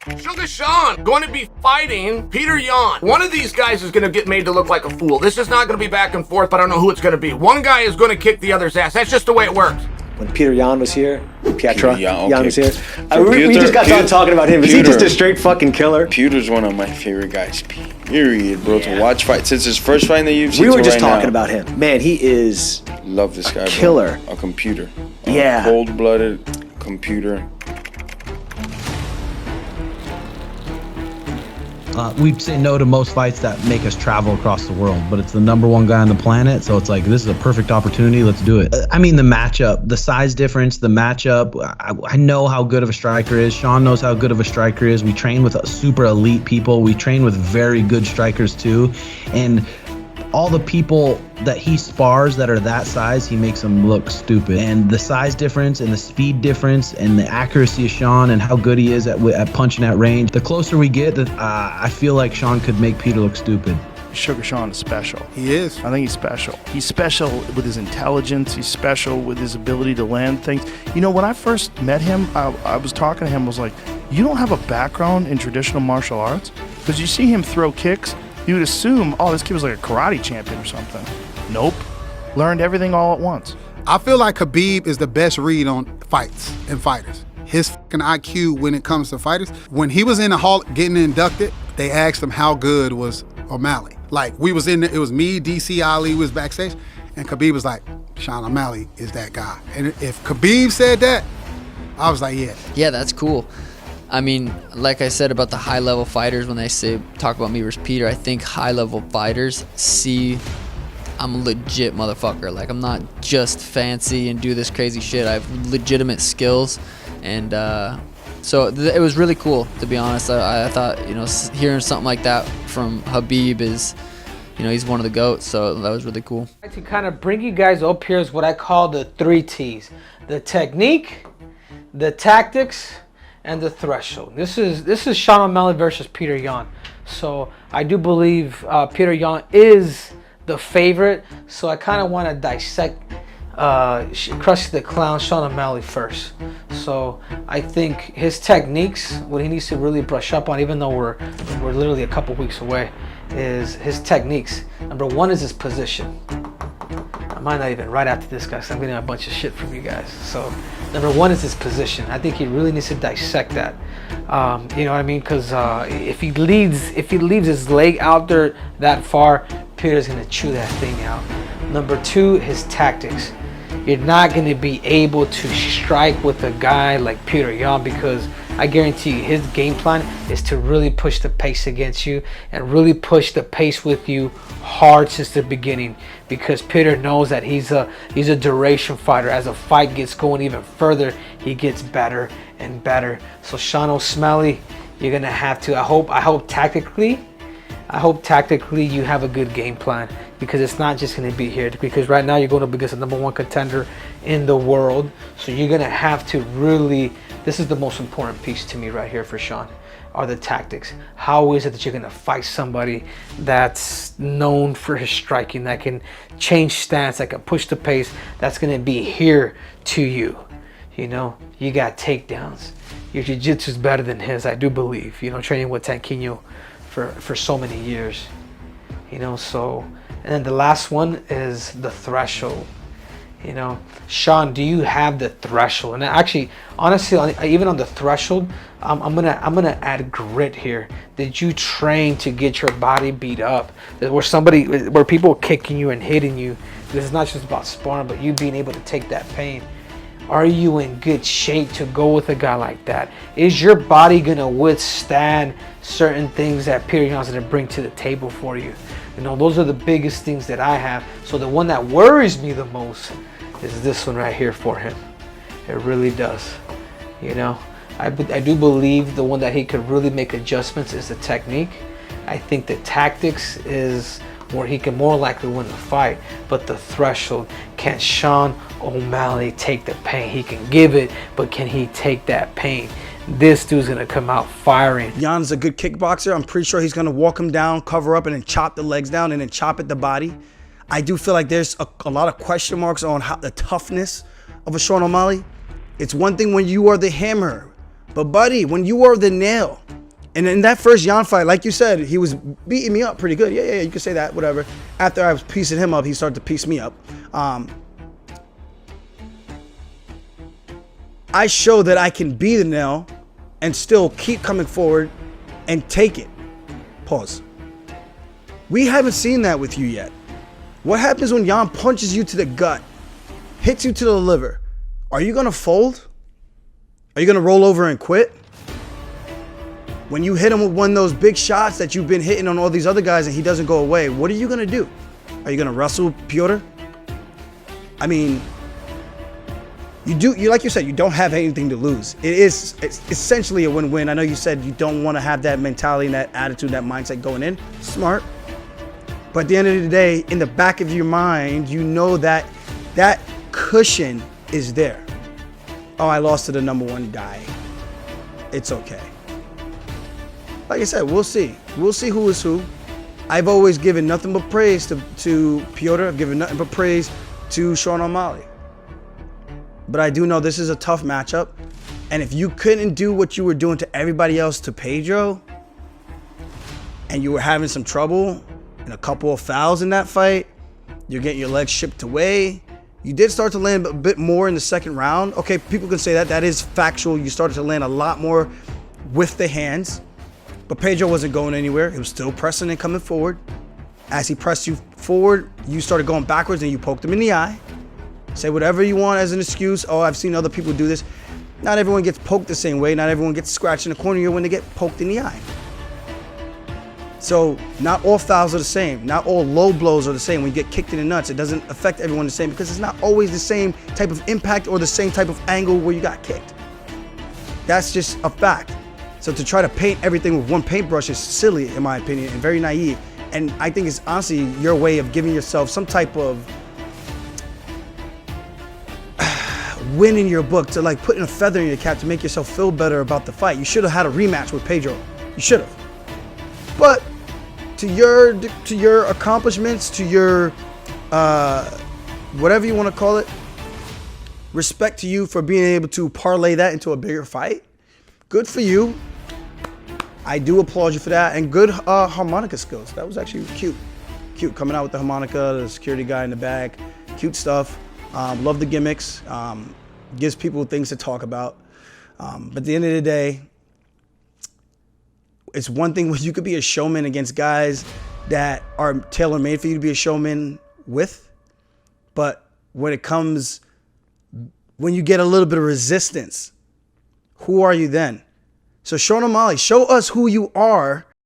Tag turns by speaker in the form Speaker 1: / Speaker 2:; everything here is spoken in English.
Speaker 1: Sugar Sean going to be fighting Petr Yan. One of these guys is going to get made to look like a fool. This is not going to be back and forth, but I don't know who it's going to be. One guy is going to kick the other's ass. That's just the way it works.
Speaker 2: When Petr Yan was here, Yan was here.
Speaker 3: Peter,
Speaker 2: we just got done talking about him. Is he just a straight fucking killer?
Speaker 3: Peter's one of my favorite guys, period, bro. To watch fight since his first fight in the UFC.
Speaker 2: We were just talking about him. Man, he is
Speaker 3: love this guy,
Speaker 2: killer.
Speaker 3: Bro. A computer.
Speaker 2: Yeah.
Speaker 3: Cold-blooded computer.
Speaker 4: We say no to most fights that make us travel across the world, but it's the #1 guy on the planet, so it's like, this is a perfect opportunity. Let's do it. I mean, the matchup, the size difference, the matchup. I know how good of a striker is. Sean knows how good of a striker is. We train with super elite people. We train with very good strikers too, and all the people that he spars that are that size, he makes them look stupid. And the size difference and the speed difference and the accuracy of Sean and how good he is at punching at range, the closer we get, I feel like Sean could make Peter look stupid.
Speaker 5: Sugar Sean is special.
Speaker 6: He is.
Speaker 5: I think he's special. He's special with his intelligence. He's special with his ability to land things. You know, when I first met him, I was talking to him, I was like, you don't have a background in traditional martial arts? Because you see him throw kicks, you would assume, oh, this kid was like a karate champion or something. Nope. Learned everything all at once.
Speaker 6: I feel like Khabib is the best read on fights and fighters. His fucking IQ when it comes to fighters. When he was in the hall getting inducted, they asked him how good was O'Malley. Like, we was in there, it was me, DC Ali was backstage, and Khabib was like, Sean O'Malley is that guy. And if Khabib said that, I was like, yeah.
Speaker 7: Yeah, that's cool. I mean, like I said about the high-level fighters, when they talk about me versus Peter, I think high-level fighters see I'm a legit motherfucker. Like, I'm not just fancy and do this crazy shit. I have legitimate skills, and so it was really cool, to be honest. I thought, you know, hearing something like that from Khabib is, you know, he's one of the GOATs, so that was really cool.
Speaker 8: To kind of bring you guys up here is what I call the 3 T's: the technique, the tactics, and the threshold. This is Sean O'Malley versus Petr Yan. So I do believe Petr Yan is the favorite. So I kind of want to dissect Krusty the Clown, Sean O'Malley first. So I think his techniques, what he needs to really brush up on, even though we're literally a couple weeks away, is his techniques. #1 is his position. I might not even right after this guy, because I'm getting a bunch of shit from you guys. So #1 is his position. I think he really needs to dissect that. You know what I mean? Because if he leaves his leg out there that far, Peter's gonna chew that thing out. #2, his tactics. You're not gonna be able to strike with a guy like Petr Yan, because I guarantee you his game plan is to really push the pace against you and really push the pace with you hard since the beginning, because Peter knows that he's a duration fighter. As a fight gets going even further, he gets better and better. So Sean O'Malley, you're gonna have to, I hope tactically you have a good game plan, because it's not just going to be here, because right now you're going up against the #1 contender in the world. So you're going to have to really, this is the most important piece to me right here for Sean, are the tactics. How is it that you're going to fight somebody that's known for his striking, that can change stance, that can push the pace, that's going to be here to you? You know, you got takedowns. Your jiu-jitsu is better than his, I do believe, you know, training with Tanquinho for so many years, you know. So, and then the last one is the threshold. You know, Sean, do you have the threshold? And actually, honestly, even on the threshold, I'm gonna add grit here. Did you train to get your body beat up? Where people are kicking you and hitting you? This is not just about sparring, but you being able to take that pain. Are you in good shape to go with a guy like that? Is your body gonna withstand certain things that Petr Yan's gonna bring to the table for you? You know, those are the biggest things that I have. So the one that worries me the most is this one right here for him. It really does. You know, I do believe the one that he could really make adjustments is the technique. I think the tactics is where he can more likely win the fight, but the threshold, can Sean O'Malley take the pain? He can give it, but can he take that pain? This dude's gonna come out firing.
Speaker 9: Yan's a good kickboxer. I'm pretty sure he's gonna walk him down, cover up, and then chop the legs down, and then chop at the body. I do feel like there's a lot of question marks on how the toughness of a Sean O'Malley. It's one thing when you are the hammer, but buddy, when you are the nail, And in that first Yan fight, like you said, he was beating me up pretty good. Yeah, you could say that, whatever. After I was piecing him up, he started to piece me up. I show that I can be the nail and still keep coming forward and take it. Pause. We haven't seen that with you yet. What happens when Yan punches you to the gut, hits you to the liver? Are you going to fold? Are you going to roll over and quit? When you hit him with one of those big shots that you've been hitting on all these other guys and he doesn't go away, what are you going to do? Are you going to wrestle Petr? I mean, you like you said, you don't have anything to lose. It's essentially a win-win. I know you said you don't want to have that mentality and that attitude, that mindset going in. Smart. But at the end of the day, in the back of your mind, you know that that cushion is there. Oh, I lost to the number one guy. It's okay. Like I said, we'll see. We'll see who is who. I've always given nothing but praise to Petr. I've given nothing but praise to Sean O'Malley. But I do know this is a tough matchup. And if you couldn't do what you were doing to everybody else to Pedro, and you were having some trouble and a couple of fouls in that fight, you're getting your legs shipped away. You did start to land a bit more in the second round. Okay, people can say that. That is factual. You started to land a lot more with the hands. But Pedro wasn't going anywhere. He was still pressing and coming forward. As he pressed you forward, you started going backwards and you poked him in the eye. Say whatever you want as an excuse. Oh, I've seen other people do this. Not everyone gets poked the same way. Not everyone gets scratched in the corner when they get poked in the eye. So not all fouls are the same. Not all low blows are the same. When you get kicked in the nuts, it doesn't affect everyone the same because it's not always the same type of impact or the same type of angle where you got kicked. That's just a fact. So to try to paint everything with one paintbrush is silly, in my opinion, and very naive. And I think it's honestly your way of giving yourself some type of win in your book, to like putting a feather in your cap to make yourself feel better about the fight. You should have had a rematch with Pedro. You should have. But to your accomplishments, to your whatever you want to call it, respect to you for being able to parlay that into a bigger fight. Good for you. I do applaud you for that. And good harmonica skills. That was actually cute. Cute. Coming out with the harmonica, the security guy in the back. Cute stuff. Love the gimmicks. Gives people things to talk about. But at the end of the day, it's one thing when you could be a showman against guys that are tailor-made for you to be a showman with. But when you get a little bit of resistance, who are you then? So Sean O'Malley, show us who you are